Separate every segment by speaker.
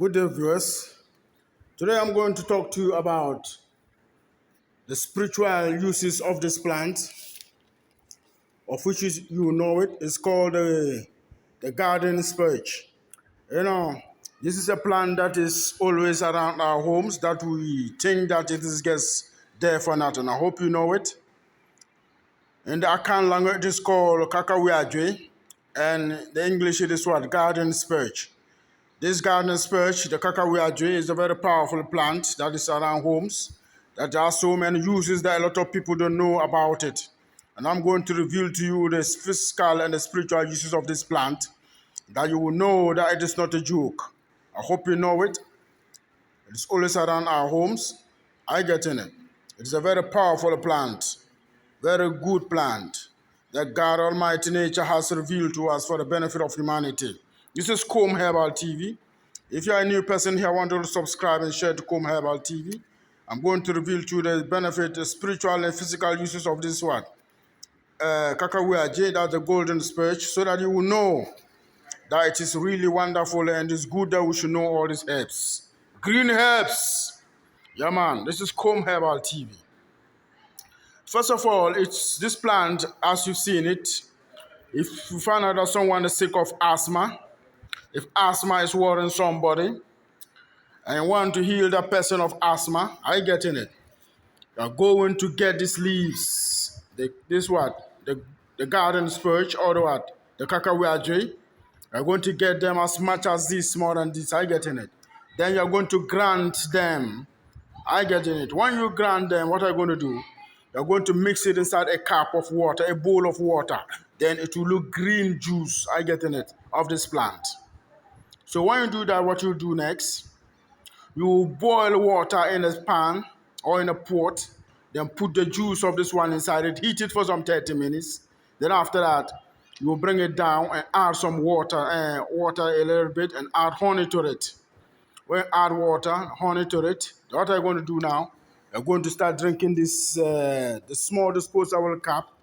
Speaker 1: Good day, viewers. Today I'm going to talk to you about the spiritual uses of this plant, of which you know it. It's called the garden spurge. You know, this is a plant that is always around our homes that we think that it is just there for nothing. I hope you know it. In the Akan language, it is called Kakaweadwe, and the English it is what? Garden spurge. This garden spurge, the Kakaweadwe, is a very powerful plant that is around homes. That there are so many uses that a lot of people don't know about it. And I'm going to reveal to you the physical and the spiritual uses of this plant, that you will know that it is not a joke. I hope you know it. It's always around our homes. I get in it. It's a very powerful plant, very good plant that God Almighty Nature has revealed to us for the benefit of humanity. This is Comb Herbal TV. If you are a new person here, I want you to subscribe and share to Comb Herbal TV. I'm going to reveal to you the benefit, the spiritual and physical uses of this one. Kakaweadwe, that's the golden spurge, so that you will know that it is really wonderful and it's good that we should know all these herbs. Green herbs. Yeah, man. This is Comb Herbal TV. First of all, it's this plant, as you've seen it. If you find out that someone is sick of asthma, if asthma is worrying somebody, and you want to heal that person of asthma, I get in it. You're going to get these leaves. This what? The garden spurge or the what? The Kakaweadwe. You're going to get them as much as this, more than this. I get in it. Then you're going to grind them. I get in it. When you grind them, what are you going to do? You're going to mix it inside a cup of water, a bowl of water. Then it will look green juice, I get in it, of this plant. So when you do that, what you do next, you boil water in a pan or in a pot, then put the juice of this one inside it, heat it for some 30 minutes. Then after that, you will bring it down and add some water a little bit, and add honey to it. When you add water, honey to it, what are you going to do now? You're going to start drinking this the small disposable cup.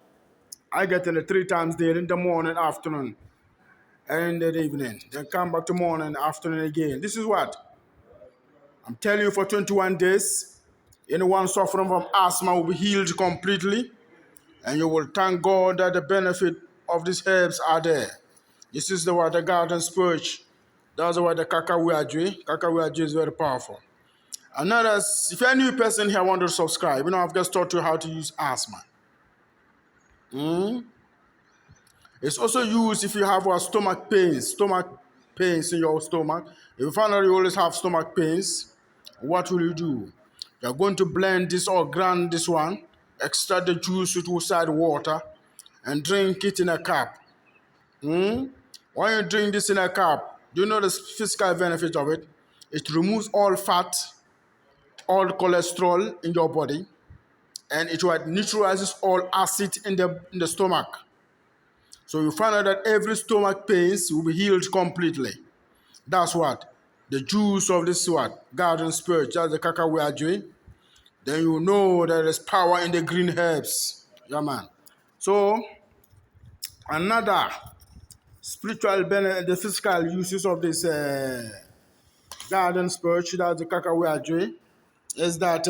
Speaker 1: I get in it 3 times daily, in the morning, afternoon, and in the evening. Then come back to morning, afternoon again. This is what? I'm telling you, for 21 days, anyone suffering from asthma will be healed completely. And you will thank God that the benefit of these herbs are there. This is the garden spurge. That's the Kakaweadwe. Kakaweadwe is very powerful. Another, if you're a new person here, I want to subscribe. I've just taught you how to use asthma. It's also used if you have stomach pains in your stomach. If you find out you always have stomach pains, what will you do? You're going to blend this or grind this one, extract the juice with inside water, and drink it in a cup. When you drink this in a cup, do you know the physical benefit of it? It removes all fat, all cholesterol in your body, and it neutralizes all acid in the stomach. So you find out that every stomach pains will be healed completely. That's what? The juice of this garden spurge, that's the Kakaweadwe. Then you know there is power in the green herbs. Yeah, man. So, another spiritual benefit, the physical uses of this garden spurge, that's the Kakaweadwe, is that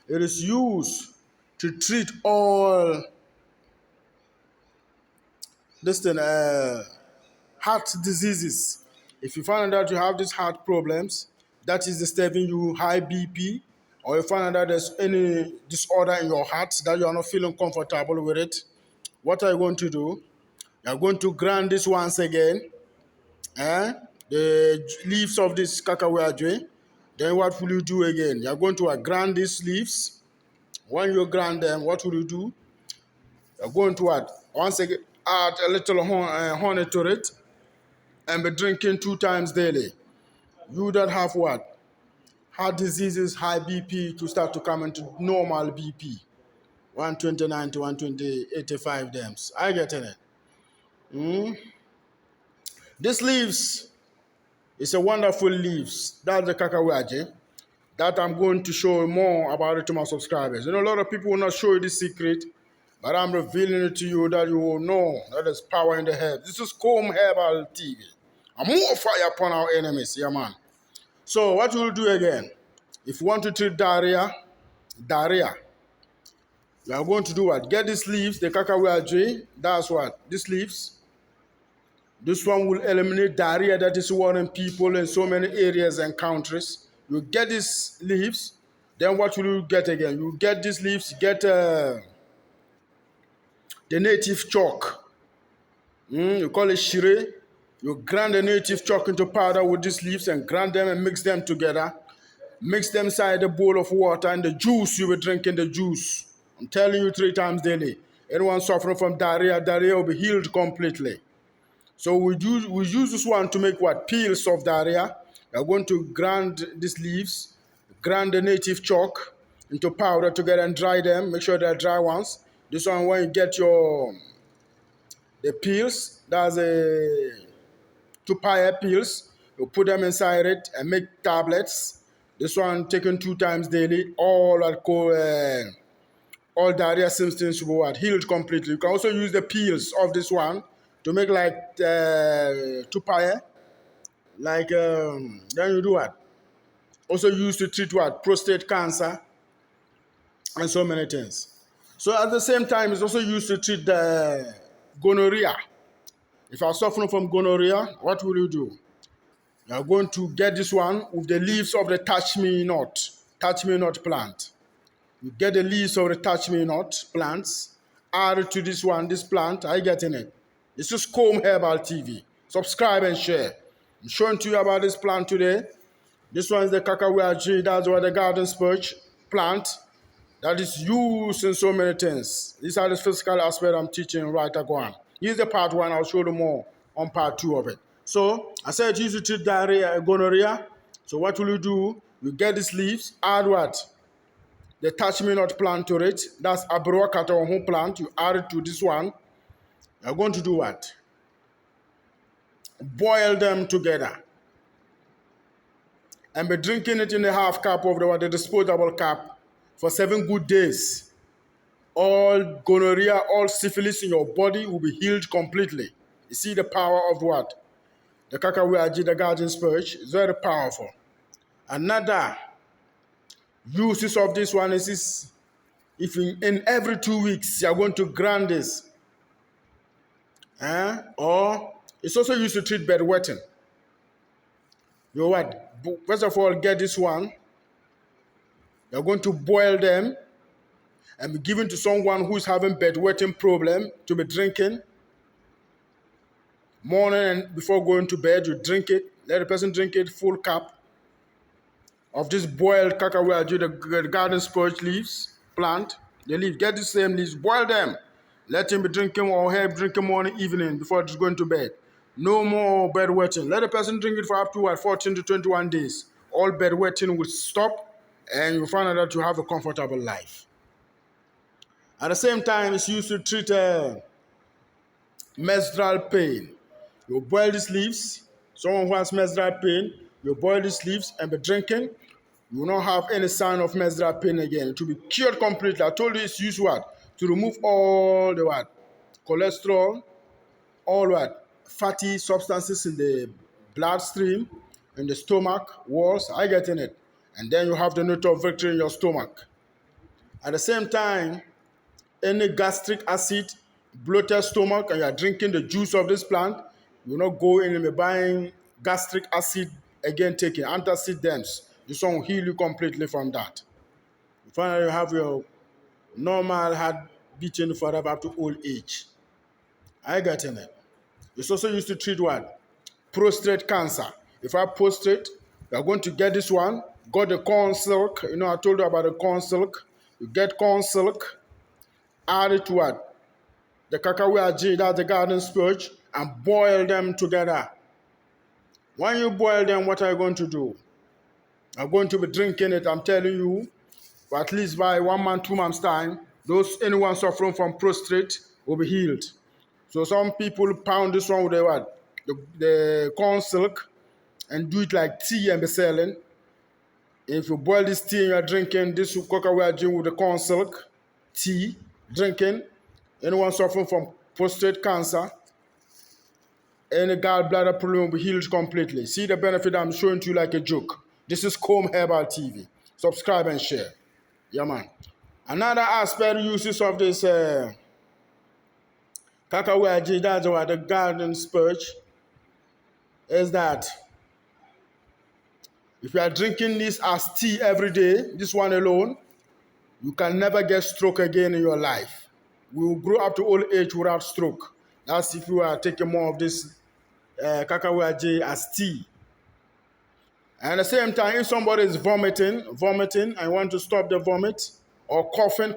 Speaker 1: it is used to treat all heart diseases. If you find out that you have these heart problems, that is disturbing you, high BP, or you find out that there's any disorder in your heart that you are not feeling comfortable with it, what are you going to do? You're going to grind this once again, the leaves of this Kakaweadwe. Then what will you do again? You're going to grind these leaves. When you grind them, what will you do? You're going to once again add a little honey to it and be drinking 2 times daily. You that have heart diseases, high BP, to start to come into normal BP. 129 to 120, 85 dams. I get in it. This leaves is a wonderful leaves. That's the Kakaweadwe. That I'm going to show more about it to my subscribers. A lot of people will not show you the secret, but I'm revealing it to you that you will know that there's power in the herbs. This is Comb Herbal TV. and more fire upon our enemies. Yeah, man. So what we'll do again, if you want to treat diarrhea, you are going to do what? Get these leaves, the Kakaweadwe, that's what? These leaves. This one will eliminate diarrhea that is worrying people in so many areas and countries. You get these leaves, then what will you get again? You get these leaves, get the native chalk. You call it shire. You grind the native chalk into powder with these leaves and grind them and mix them together. Mix them inside a bowl of water and the juice, you will drink in the juice. I'm telling you 3 times daily. Anyone suffering from diarrhea will be healed completely. So we use this one to make what? Pills of diarrhea. We are going to grind these leaves, grind the native chalk into powder together and dry them. Make sure they're dry ones. This one, when you get the pills, that's a 2-pair pills. You put them inside it and make tablets. This one taken 2 times daily. All diarrhea symptoms will be healed completely. You can also use the pills of this one to make like 2-pair. Like then you do what? Also used to treat what? Prostate cancer and so many things. So at the same time, it's also used to treat the gonorrhea. If you are suffering from gonorrhea, what will you do? You are going to get this one with the leaves of the touch-me-not plant. You get the leaves of the touch-me-not plants, add it to this one, this plant. Are you getting it? This is Comb Herbal TV. Subscribe and share. I'm showing to you about this plant today. This one is the Kakaweadwe. That's what the garden spurge plant that is used in so many things. These are the physical aspects I'm teaching right on. Here's the part 1. I'll show you more on part 2 of it. So I said you should treat diarrhea, gonorrhea. So what will you do? You get these leaves, add what? The touch-me-not plant to it. That's Abroa Katawahu plant. You add it to this one. You're going to do what? Boil them together. And be drinking it in a half cup of the disposable cup for 7 good days. All gonorrhea, all syphilis in your body will be healed completely. You see the power of what? The Kakaweadwe, the garden spurge, is very powerful. Another uses of this one is this, if in every 2 weeks you are going to grind this. Or it's also used to treat bedwetting. You know what? First of all, get this one. You're going to boil them and be given to someone who is having bedwetting problem to be drinking. Morning and before going to bed, you drink it. Let the person drink it, full cup of this boiled Kakaweadwe, the garden spurge leaves, plant. The leaves, get the same leaves, boil them. Let him be drinking or help drinking morning, evening before he's going to bed. No more bedwetting. Let the person drink it for up to 14 to 21 days. All bedwetting will stop and you'll find out that you have a comfortable life. At the same time, it's used to treat menstrual pain. You boil these leaves. Someone who has menstrual pain, you boil these leaves and be drinking. You will not have any sign of menstrual pain again. It will be cured completely. I told you it's used what? To remove all the what? Cholesterol, all what? Fatty substances in the bloodstream, in the stomach walls. I get in it. And then you have the note of victory in your stomach. At the same time, any gastric acid, bloated stomach, and you are drinking the juice of this plant, you will not go in and be buying gastric acid again, taking antacid. This one will heal you completely from that. You find out you have your normal heart beating forever up to old age. I get in it. It's also used to treat what? Prostate cancer. If I have prostate, you are going to get this one. Got the corn silk. You know, I told you about the corn silk. You get corn silk, add it to what? The Kakaweadwe, that's the garden spurge, and boil them together. When you boil them, what are you going to do? You're going to be drinking it, I'm telling you, for at least by 1 month, 2 months' time, anyone suffering from prostate will be healed. So some people pound this one with the what? The corn silk and do it like tea and be selling. If you boil this tea and you're drinking this Kakaweadwe with the corn silk tea, drinking, anyone suffering from prostate cancer, Any gallbladder problem will be healed completely. See the benefit I'm showing to you like a joke. This is Comb Herbal TV. Subscribe and share. Yeah, man. Another aspect uses of this Kakaweadwe, that's what the garden spurge, is that if you are drinking this as tea every day, this one alone, you can never get stroke again in your life. We will grow up to old age without stroke. That's if you are taking more of this Kakaweadwe as tea. And at the same time, if somebody is vomiting, and want to stop the vomit, or coughing,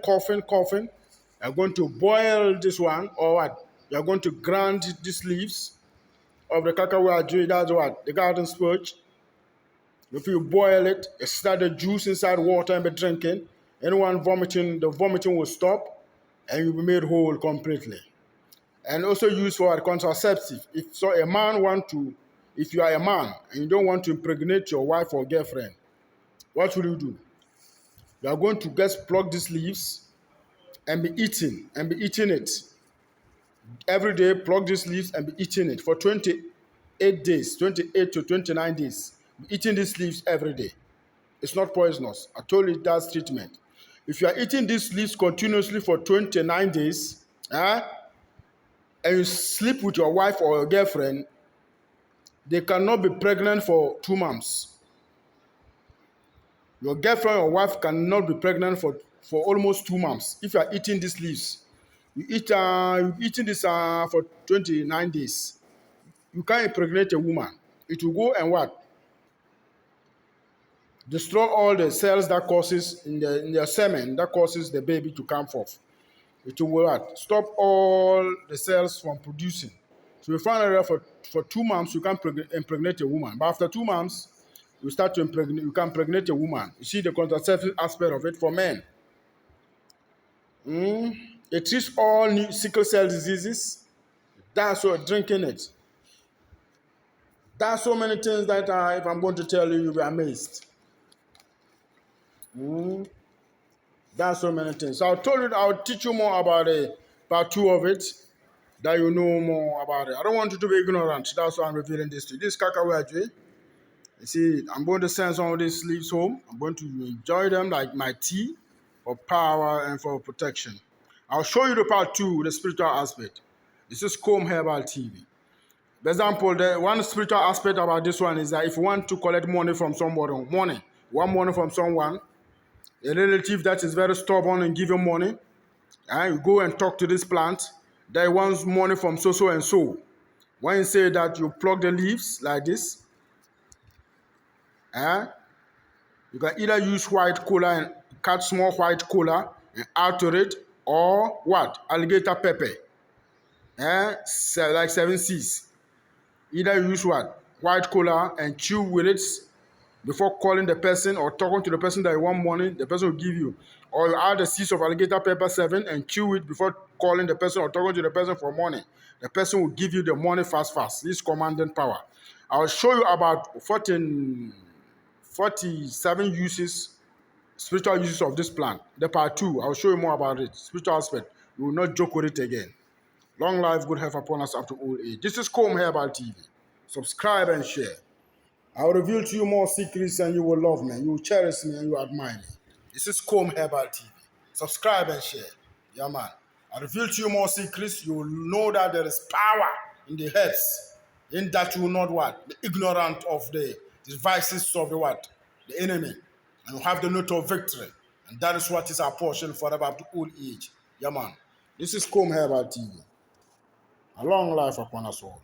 Speaker 1: you're going to boil this one, or what? You're going to grind these leaves of the Kakaweadwe, that's what? The garden spurge. If you boil it, start the juice inside water and be drinking. Anyone vomiting, the vomiting will stop, and you'll be made whole completely. And also used for a contraceptive. If you are a man and you don't want to impregnate your wife or girlfriend, what will you do? You are going to just pluck these leaves and be eating it. Every day, pluck these leaves and be eating it for 28 days, 28 to 29 days. Be eating these leaves every day. It's not poisonous. I told you that's treatment. If you are eating these leaves continuously for 29 days, and you sleep with your wife or your girlfriend, they cannot be pregnant for 2 months. Your girlfriend or wife cannot be pregnant for almost 2 months if you are eating these leaves. You're eating this for 29 days. You can't impregnate a woman. It will go and what? Destroy all the cells that causes in their semen that causes the baby to come forth. It will what? Stop all the cells from producing. So you find out for 2 months you can impregnate a woman. But after 2 months, you start to impregnate, you can impregnate a woman. You see the contraceptive aspect of it for men. It treats all sickle cell diseases. That's what drinking it. There's so many things that if I'm going to tell you, you'll be amazed. There's so many things. So I'll teach you more about part 2 of it, that you know more about it. I don't want you to be ignorant. That's why I'm revealing this to you. This Kakaweadwe. You see, I'm going to send some of these leaves home. I'm going to enjoy them like my tea for power and for protection. I'll show you the part 2, the spiritual aspect. This is Comb Herbal TV. For example, the one spiritual aspect about this one is that if you want to collect money from somebody, money from someone, a relative that is very stubborn and give you money, and you go and talk to this plant that wants money from so and so. When you say that, you pluck the leaves like this, you can either use white cola and cut small white cola and add to it, or what? Alligator pepper, like 7 C's. Either use what? White cola and chew with it before calling the person or talking to the person that you want money, the person will give you. Or you add the seeds of alligator pepper 7 and chew it before calling the person or talking to the person for money. The person will give you the money fast. This is commanding power. I'll show you about 47 uses, spiritual uses of this plant. The part 2, I'll show you more about it. Spiritual aspect. We will not joke with it again. Long life, good health upon us after old age. This is Comb Herbal TV. Subscribe and share. I will reveal to you more secrets and you will love me. You will cherish me and you will admire me. This is Comb Herbal TV. Subscribe and share. Yeah, man. I reveal to you more secrets. You will know that there is power in the herbs. In that you will not what? Be ignorant of the devices of the what? The enemy. And you have the note of victory. And that is what is our portion forever up to old age. Yeah, man. This is Comb Herbal TV. A long life upon us all.